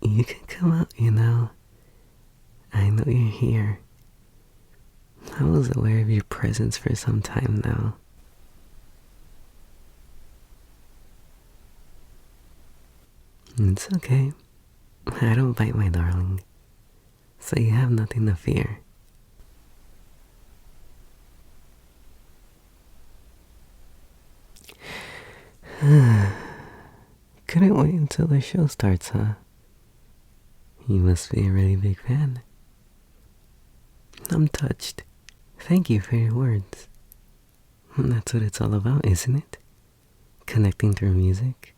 You can come out, you know. I know you're here. I was aware of your presence for some time now. It's okay. I don't bite, my darling. So you have nothing to fear. Couldn't wait until the show starts, huh? You must be a really big fan. I'm touched. Thank you for your words. That's what it's all about, isn't it? Connecting through music.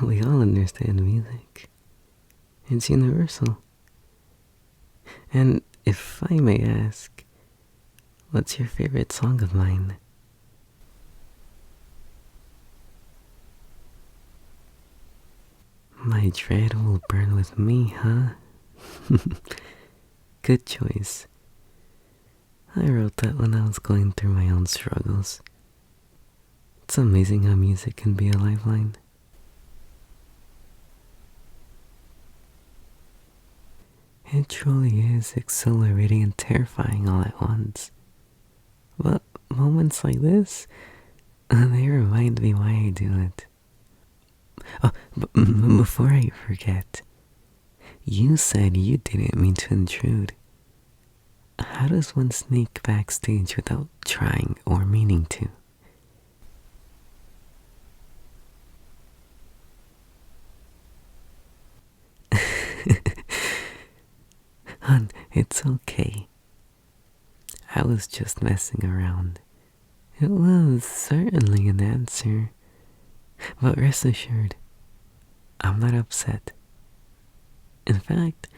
We all understand music. It's universal. And if I may ask, what's your favorite song of mine? My dread will burn with me, huh? Good choice. I wrote that when I was going through my own struggles. It's amazing how music can be a lifeline. It truly is exhilarating and terrifying all at once. But moments like this, they remind me why I do it. Oh, before I forget, you said you didn't mean to intrude. How does one sneak backstage without trying or meaning to? Hun, it's okay. I was just messing around. It was certainly an answer. But rest assured, I'm not upset. In fact,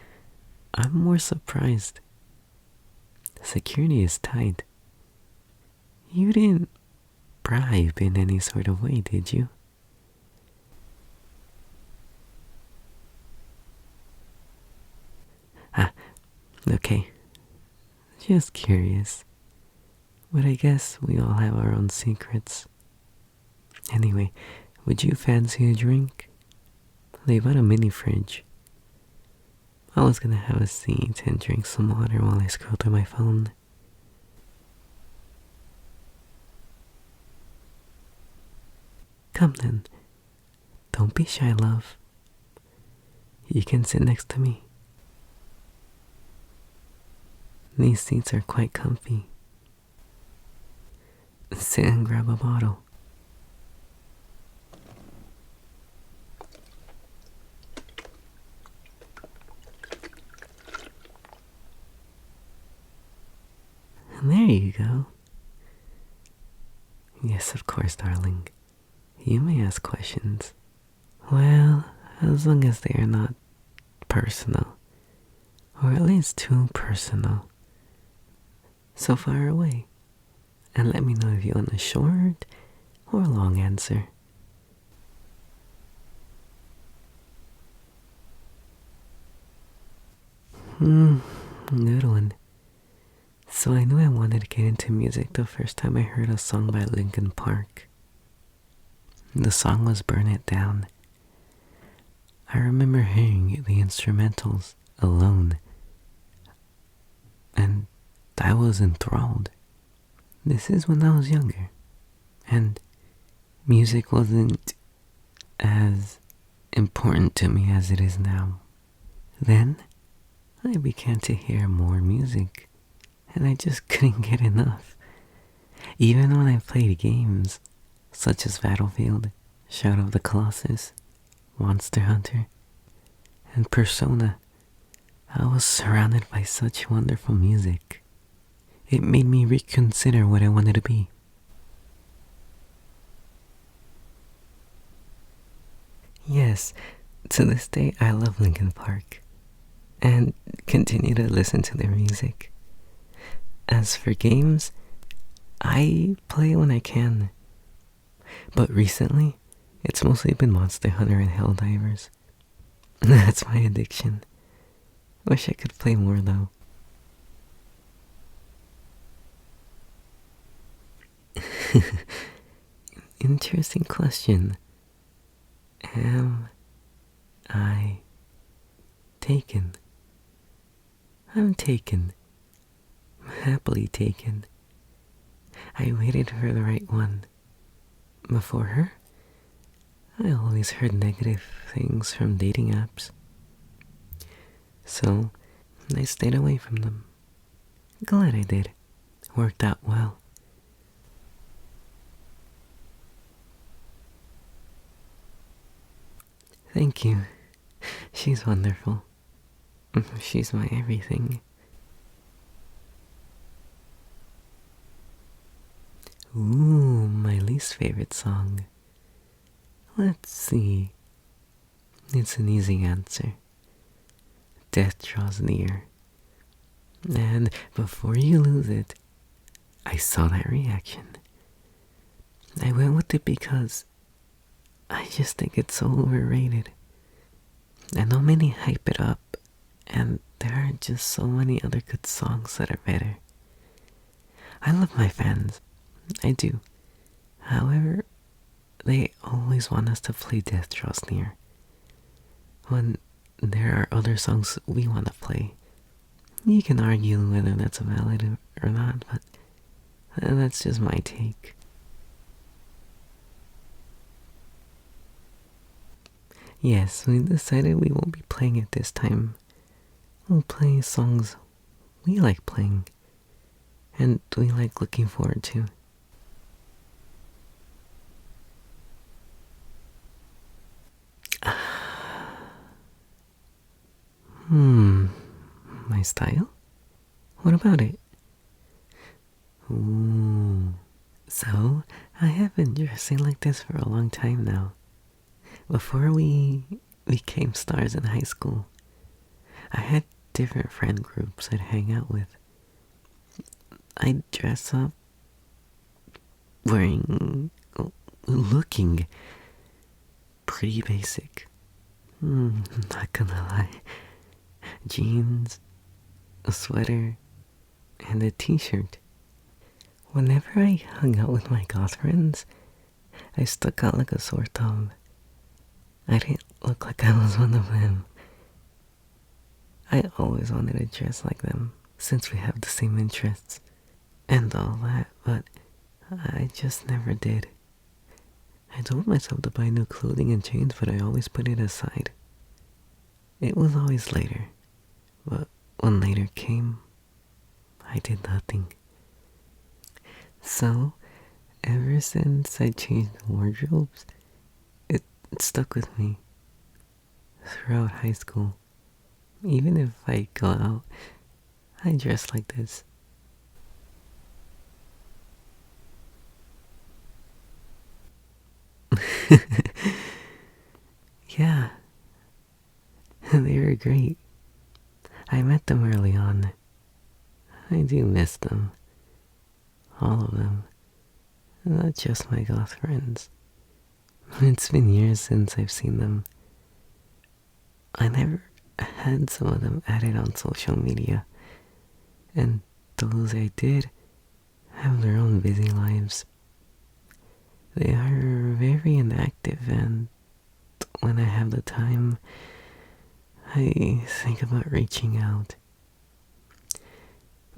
I'm more surprised. Security is tight. You didn't bribe in any sort of way, did you? Ah, okay. Just curious. But I guess we all have our own secrets. Anyway, would you fancy a drink? They bought a mini fridge. I was gonna have a seat and drink some water while I scroll through my phone. Come then. Don't be shy, love. You can sit next to me. These seats are quite comfy. Sit and grab a bottle. And there you go. Yes, of course, darling. You may ask questions. Well, as long as they are not personal. Or at least too personal. So far away. And let me know if you want a short or a long answer. Good one. So I knew I wanted to get into music the first time I heard a song by Linkin Park. The song was Burn It Down. I remember hearing the instrumentals alone, and I was enthralled. This is when I was younger, and music wasn't as important to me as it is now. Then I began to hear more music, and I just couldn't get enough. Even when I played games such as Battlefield, Shadow of the Colossus, Monster Hunter, and Persona, I was surrounded by such wonderful music. It made me reconsider what I wanted to be. Yes, to this day I love Linkin Park, and continue to listen to their music. As for games, I play when I can. But recently, it's mostly been Monster Hunter and Helldivers. That's my addiction. Wish I could play more though. Interesting question. Am I taken. I'm taken. Happily taken. I waited for the right one. Before her, I always heard negative things from dating apps. So, I stayed away from them. Glad I did. Worked out well. Thank you. She's wonderful. She's my everything. Ooh, my least favorite song. Let's see. It's an easy answer. Death draws near. And before you lose it, I saw that reaction. I went with it because I just think it's so overrated. I know many hype it up, and there are just so many other good songs that are better. I love my fans. I do. However, they always want us to play Death Draws Near, when there are other songs we want to play. You can argue whether that's valid or not, but that's just my take. Yes, we decided we won't be playing it this time. We'll play songs we like playing, and we like looking forward to. My style? What about it? Ooh. So, I have been dressing like this for a long time now. Before we became stars in high school, I had different friend groups I'd hang out with. I'd dress up looking pretty basic. Not gonna lie. Jeans, a sweater, and a t-shirt. Whenever I hung out with my goth friends, I stuck out like a sore thumb. I didn't look like I was one of them. I always wanted to dress like them, since we have the same interests and all that, but I just never did. I told myself to buy new clothing and chains, but I always put it aside. It was always later, but when later came, I did nothing. So, ever since I changed wardrobes, it stuck with me throughout high school. Even if I go out, I dress like this. Yeah, they were great. I met them early on. I do miss them. All of them. Not just my goth friends. It's been years since I've seen them. I never had some of them added on social media. And those I did have their own busy lives. They are very inactive, and when I have the time, I think about reaching out.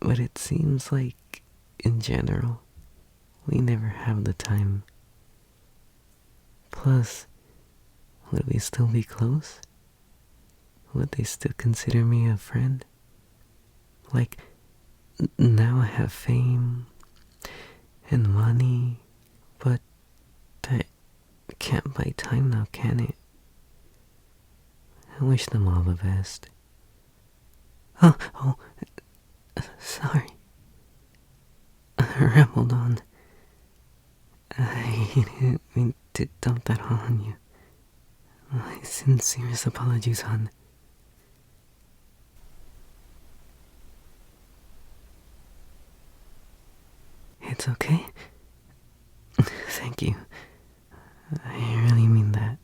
But it seems like, in general, we never have the time. Plus, would we still be close? Would they still consider me a friend? Like, now I have fame and money, but that can't buy time now, can it? I wish them all the best. Oh, sorry. I rambled on. I didn't mean to dump that all on you. My sincerest apologies, hon. It's okay? Thank you. I really mean that.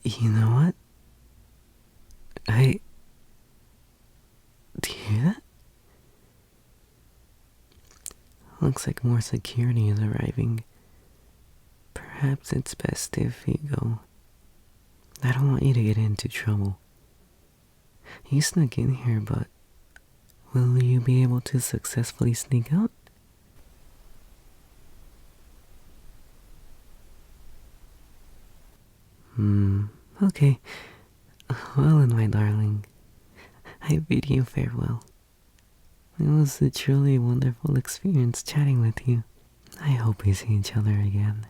You know what? Do you hear that? Looks like more security is arriving. perhaps it's best if you go. I don't want you to get into trouble. You snuck in here, but will you be able to successfully sneak out? Okay. Well then, my darling, I bid you farewell. It was a truly wonderful experience chatting with you. I hope we see each other again.